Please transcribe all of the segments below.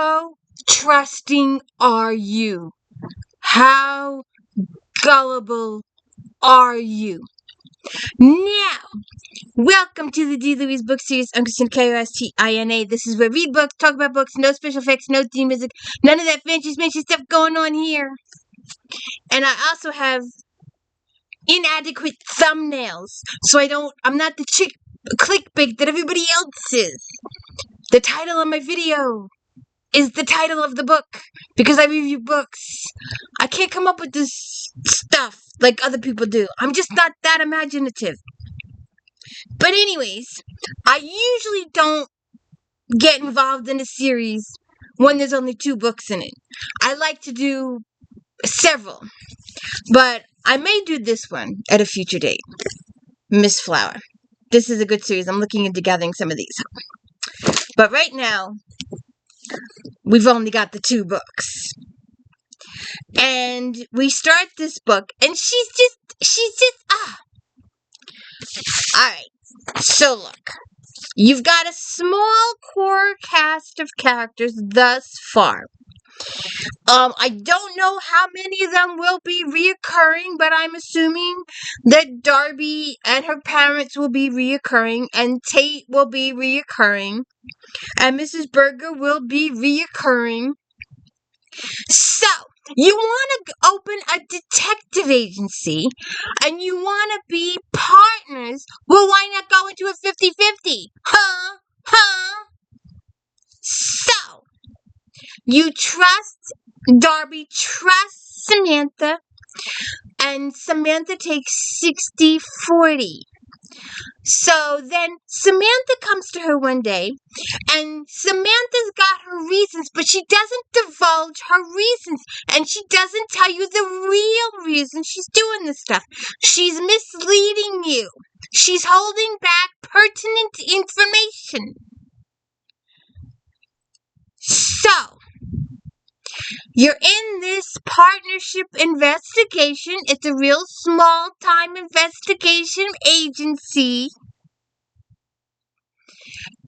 How trusting are you? How gullible are you? Now, welcome to the D. Louise book series. I'm Christina K-O-S-T-I-N-A. This is where we read books, talk about books, no special effects, no theme music, none of that fancy stuff going on here. And I also have inadequate thumbnails, so I'm not the clickbait that everybody else is. The title of my video is the title of the book because I review books. I can't come up with this stuff like other people do. I'm just not that imaginative. But anyways, I usually don't get involved in a series when there's only 2 books in it. I like to do several, but I may do this one at a future date. Miss Flower. This is a good series. I'm looking into gathering some of these. But right now, we've only got the 2 books. And we start this book, and she's just, Alright, so look. You've got a small core cast of characters thus far. I don't know how many of them will be reoccurring, but I'm assuming that Darby and her parents will be reoccurring, and Tate will be reoccurring, and Mrs. Berger will be reoccurring. So, you want to open a detective agency, and you want to be partners. Well, why not go into a 50-50? Huh? So, you trust Darby, trusts Samantha, and Samantha takes 60-40. So then Samantha comes to her one day, and Samantha's got her reasons, but she doesn't divulge her reasons, and she doesn't tell you the real reason she's doing this stuff. She's misleading you. She's holding back pertinent information. So, you're in this partnership investigation. It's a real small-time investigation agency.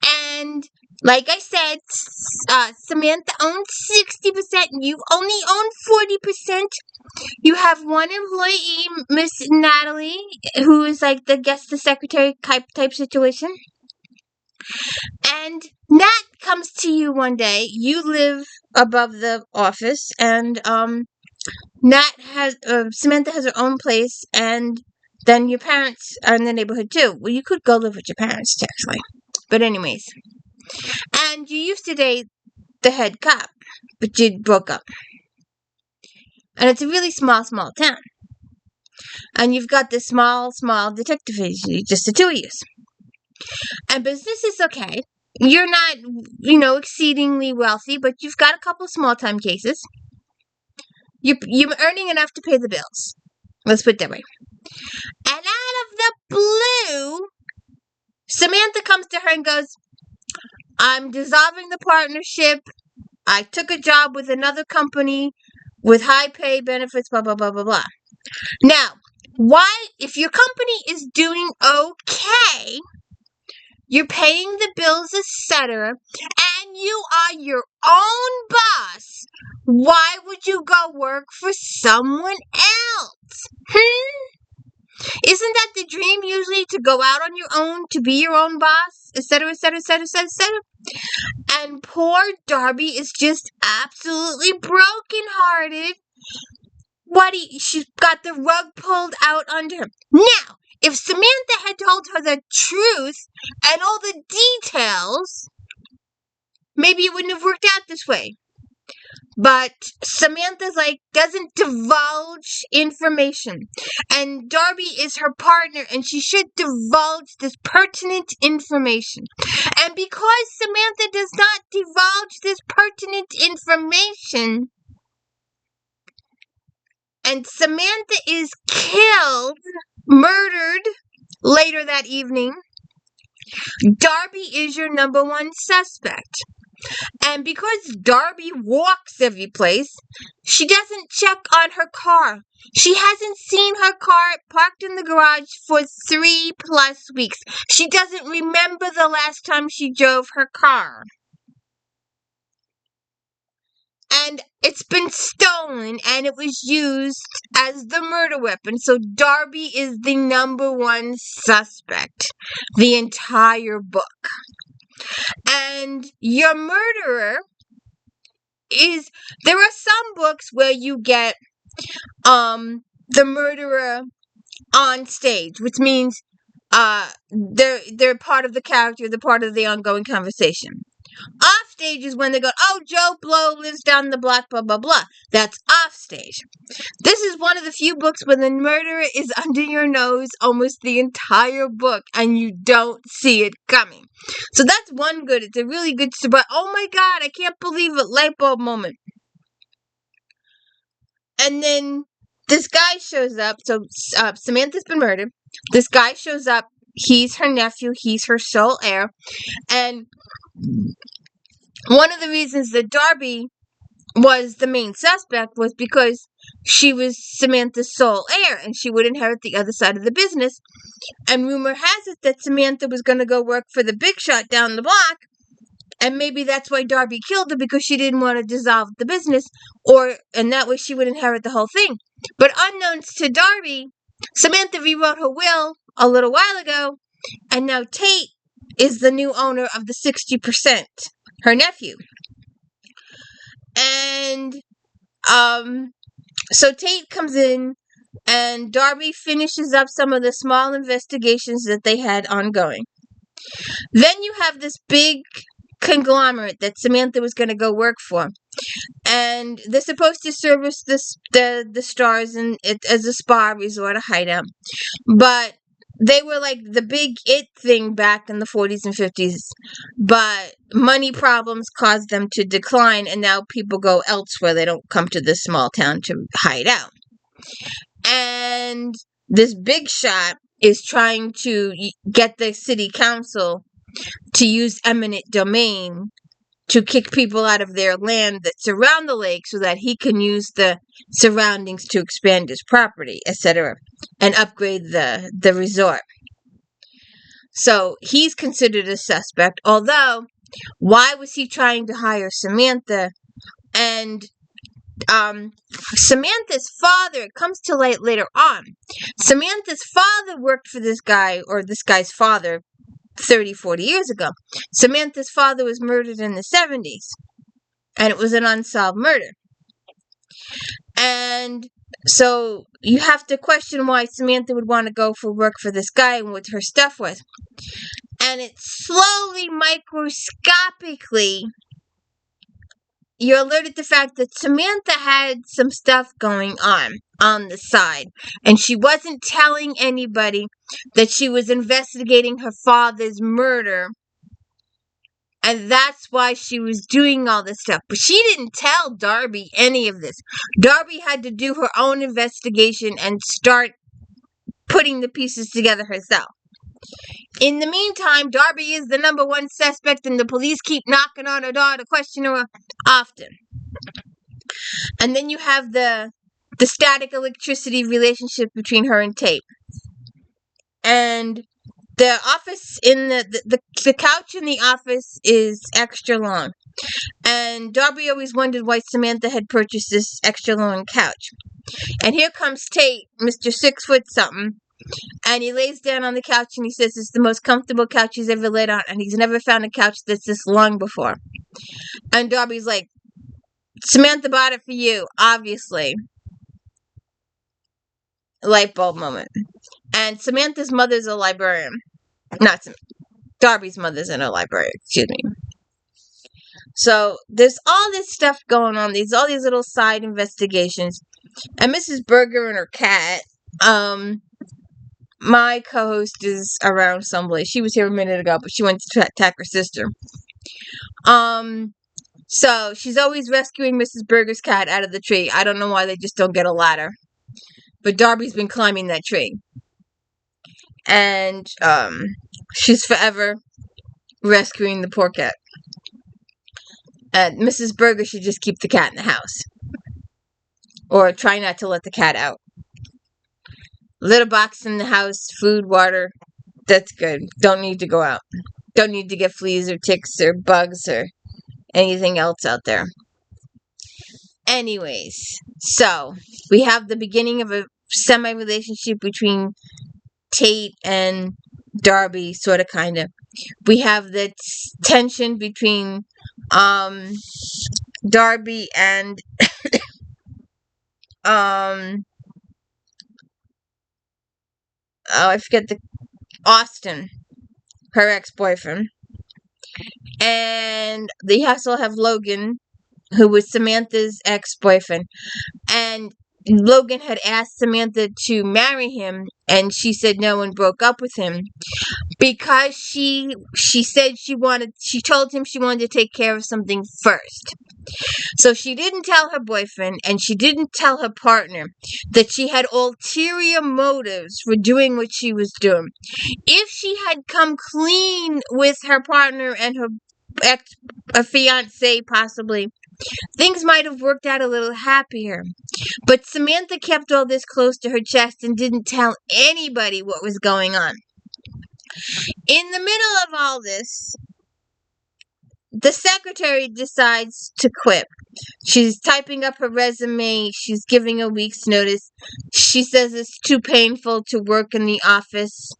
And like I said, Samantha owns 60%, and you only own 40%. You have one employee, Miss Natalie, who is like the secretary type situation. And Nat comes to you one day. You live above the office, and Samantha has her own place, and then your parents are in the neighborhood too. Well, you could go live with your parents, actually. But anyways. And you used to date the head cop, but you broke up. And it's a really small town. And you've got this small detective agency, just the 2 of you. And business is okay. You're not, exceedingly wealthy, but you've got a couple small-time cases. You're earning enough to pay the bills. Let's put it that way. And out of the blue, Samantha comes to her and goes, I'm dissolving the partnership. I took a job with another company with high pay, benefits, blah, blah, blah, blah, blah. Now, why, if your company is doing okay, you're paying the bills, etc., and you are your own boss, why would you go work for someone else? Isn't that the dream usually, to go out on your own, to be your own boss, etc., etc., etc., etc., etc.? And poor Darby is just absolutely brokenhearted. She's got the rug pulled out under her. Now, if Samantha had told her the truth and all the details, maybe it wouldn't have worked out this way. But Samantha's doesn't divulge information. And Darby is her partner, and she should divulge this pertinent information. And because Samantha does not divulge this pertinent information, and Samantha is murdered later that evening, Darby is your number 1 suspect. And because Darby walks every place, she doesn't check on her car. She hasn't seen her car parked in the garage for 3+ weeks. She doesn't remember the last time she drove her car. And it's been stolen, and it was used as the murder weapon. So Darby is the number one suspect the entire book. And your murderer is, there are some books where you get the murderer on stage, which means they're part of the character, they're part of the ongoing conversation. Off stage is when they go, oh, Joe Blow lives down the block, blah blah blah. That's off stage. This is one of the few books where the murderer is under your nose almost the entire book and you don't see it coming. So that's one good. It's a really good surprise. Oh my god, I can't believe it. Light bulb moment. And then this guy shows up. So Samantha's been murdered. This guy shows up. He's her nephew. He's her sole heir. And one of the reasons that Darby was the main suspect was because she was Samantha's sole heir and she would inherit the other side of the business. And rumor has it that Samantha was going to go work for the big shot down the block. And maybe that's why Darby killed her, because she didn't want to dissolve the business, and that way she would inherit the whole thing. But unknowns to Darby, Samantha rewrote her will a little while ago, and now Tate is the new owner of the 60%, her nephew. And so Tate comes in, and Darby finishes up some of the small investigations that they had ongoing. Then you have this big conglomerate that Samantha was going to go work for, and they're supposed to service the stars and it as a spa resort, a hideout, but they were like the big it thing back in the 40s and 50s, but money problems caused them to decline, and now people go elsewhere. They don't come to this small town to hide out. And this big shot is trying to get the city council to use eminent domain to kick people out of their land that surround the lake so that he can use the surroundings to expand his property, etc., and upgrade the resort. So he's considered a suspect, although why was he trying to hire Samantha? And Samantha's father, it comes to light later on, Samantha's father worked for this guy, or this guy's father, 30, 40 years ago. Samantha's father was murdered in the 70s, and it was an unsolved murder. And so you have to question why Samantha would want to go for work for this guy and what her stuff was. And it's slowly, microscopically, you're alerted to the fact that Samantha had some stuff going on the side, and she wasn't telling anybody that she was investigating her father's murder, and that's why she was doing all this stuff. But she didn't tell Darby any of this. Darby had to do her own investigation and start putting the pieces together herself. In the meantime, Darby is the number one suspect, and the police keep knocking on her door to question her often. And then you have the static electricity relationship between her and Tate. And the office in the couch in the office is extra long. And Darby always wondered why Samantha had purchased this extra long couch. And here comes Tate, Mr. 6 foot something. And he lays down on the couch and he says it's the most comfortable couch he's ever laid on. And he's never found a couch that's this long before. And Darby's like, Samantha bought it for you, obviously. Light bulb moment. And Samantha's mother's a librarian. Not Samantha. Darby's mother's in a library, excuse me. So there's all this stuff going on. All these little side investigations. And Mrs. Berger and her cat, my co-host is around someplace. She was here a minute ago, but she went to attack her sister. So she's always rescuing Mrs. Berger's cat out of the tree. I don't know why they just don't get a ladder. But Darby's been climbing that tree. And she's forever rescuing the poor cat. And Mrs. Berger should just keep the cat in the house. Or try not to let the cat out. Litter box in the house, food, water. That's good. Don't need to go out. Don't need to get fleas or ticks or bugs or anything else out there. Anyways, so we have the beginning of a semi-relationship between Tate and Darby, sort of, kind of. We have the tension between Darby and I forget the Austin, her ex-boyfriend, and they also have Logan, who was Samantha's ex-boyfriend, and Logan had asked Samantha to marry him, and she said no and broke up with him because she said she told him she wanted to take care of something first. So she didn't tell her boyfriend and she didn't tell her partner that she had ulterior motives for doing what she was doing. If she had come clean with her partner and her fiance, possibly, things might have worked out a little happier. But Samantha kept all this close to her chest and didn't tell anybody what was going on. In the middle of all this, the secretary decides to quit. She's typing up her resume. She's giving a week's notice. She says it's too painful to work in the office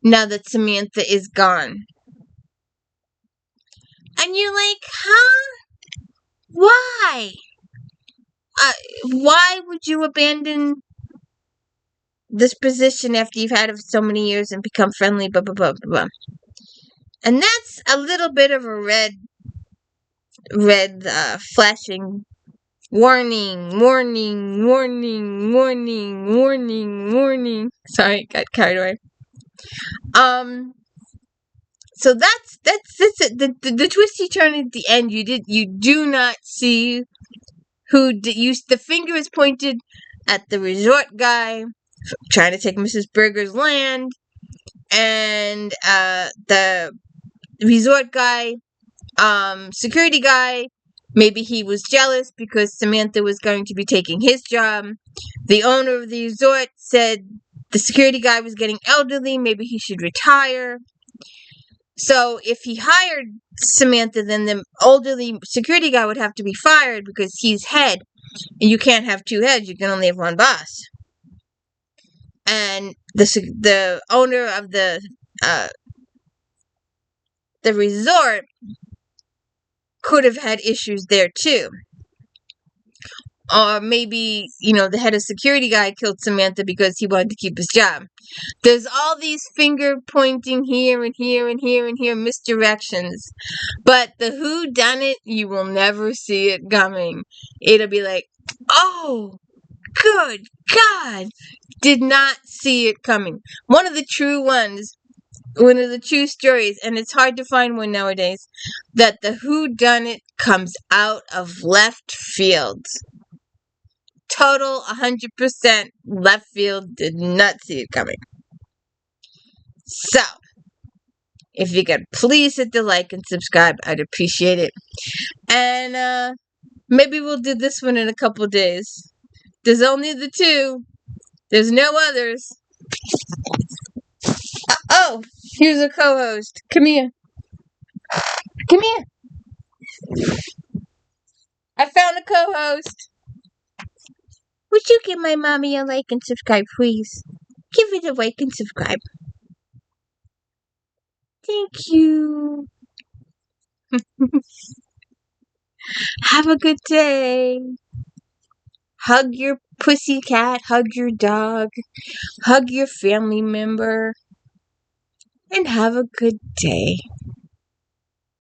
now that Samantha is gone. And you're like, huh? Why? Why would you abandon this position after you've had it for so many years and become friendly, blah, blah, blah, blah, blah. And that's a little bit of a red flashing warning. Sorry, got carried away. So that's it. The twisty turn at the end, you do not see who the finger is pointed at the resort guy trying to take Mrs. Berger's land, and the resort guy, security guy, maybe he was jealous because Samantha was going to be taking his job. The owner of the resort said the security guy was getting elderly, maybe he should retire. So if he hired Samantha, then the elderly security guy would have to be fired because he's head. And you can't have two heads, you can only have one boss. And the owner of the resort could have had issues there too. Or maybe, the head of security guy killed Samantha because he wanted to keep his job. There's all these finger pointing here and here and here and here misdirections. But the whodunit, you will never see it coming. It'll be like, oh, good God, did not see it coming. One of the true stories, and it's hard to find one nowadays, that the whodunit comes out of left field. Total 100% left field, did not see it coming. So, if you could please hit the like and subscribe, I'd appreciate it. And maybe we'll do this one in a couple days. There's only the two. There's no others. Oh, here's a co-host. Come here. I found a co-host. Would you give my mommy a like and subscribe, please? Give it a like and subscribe. Thank you. Have a good day. Hug your pussycat, hug your dog, hug your family member, and have a good day.